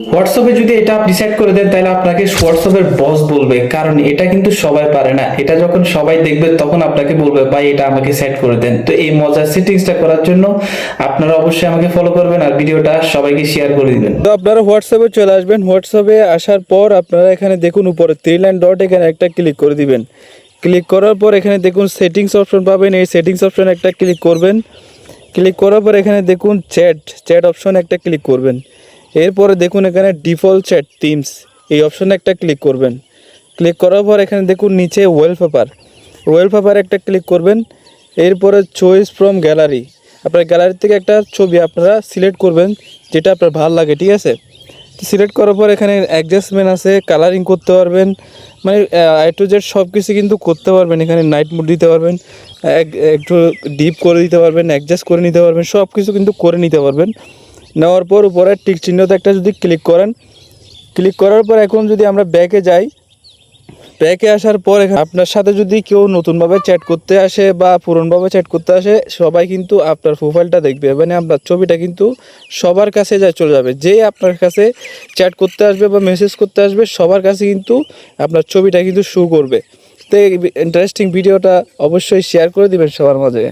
হোয়াটসঅ্যাপে যদি এটা আপনি সেট করে দেন তাহলে আপনাকে হোয়াটসঅ্যাপের বস বলবে, কারণ এটা কিন্তু সবাই পারে না। এটা যখন সবাই দেখবে তখন আপনাকে বলবে ভাই এটা আমাকে সেট করে দেন। তো এই মজার সেটিংসটা করার জন্য আপনারা অবশ্যই আমাকে ফলো করবেন আর ভিডিওটা সবাইকে শেয়ার করে দিবেন। তো আপনারা হোয়াটসঅ্যাপে চলে আসবেন। হোয়াটসঅ্যাপে আসার পর আপনারা এখানে দেখুন উপরে 3 লাইন ডট, এখানে একটা ক্লিক করে দিবেন। ক্লিক করার পর এখানে দেখুন সেটিংস অপশন পাবেন, এই সেটিংস অপশনে একটা ক্লিক করবেন। ক্লিক করার পর এখানে দেখুন চ্যাট অপশন একটা ক্লিক করবেন। এরপরে দেখুন এখানে ডিফল্ট চ্যাট থিমস, এই অপশনে একটা ক্লিক করবেন। ক্লিক করার পর এখানে দেখুন নিচে ওয়েলপেপার একটা ক্লিক করবেন। এরপরে চয়েস ফ্রম গ্যালারি, আপনার গ্যালারি থেকে একটা ছবি আপনারা সিলেক্ট করবেন যেটা আপনার ভালো লাগে, ঠিক আছে। সিলেক্ট করার পর এখানে অ্যাডজাস্টমেন্ট আছে, কালারিং করতে পারবেন, মানে A to Z সব কিছু কিন্তু করতে পারবেন। এখানে নাইট মোড দিতে পারবেন, একটু ডিপ করে দিতে পারবেন, অ্যাডজাস্ট করে নিতে পারবেন, সব কিছু কিন্তু করে নিতে পারবেন। নেওয়ার পর উপরে টিক চিহ্নতে একটা যদি ক্লিক করেন, ক্লিক করার পর এখন যদি আমরা ব্যাকে যাই, ব্যাকে আসার পর আপনার সাথে যদি কেউ নতুনভাবে চ্যাট করতে আসে বা পুরনোভাবে চ্যাট করতে আসে, সবাই কিন্তু আপনার প্রোফাইলটা দেখবে, মানে আপনার ছবিটা কিন্তু সবার কাছে চলে যাবে। যে আপনার কাছে চ্যাট করতে আসবে বা মেসেজ করতে আসবে সবার কাছে কিন্তু আপনার ছবিটা কিন্তু শো করবে। তো এই ইন্টারেস্টিং ভিডিওটা অবশ্যই শেয়ার করে দিবেন সবার মাঝে।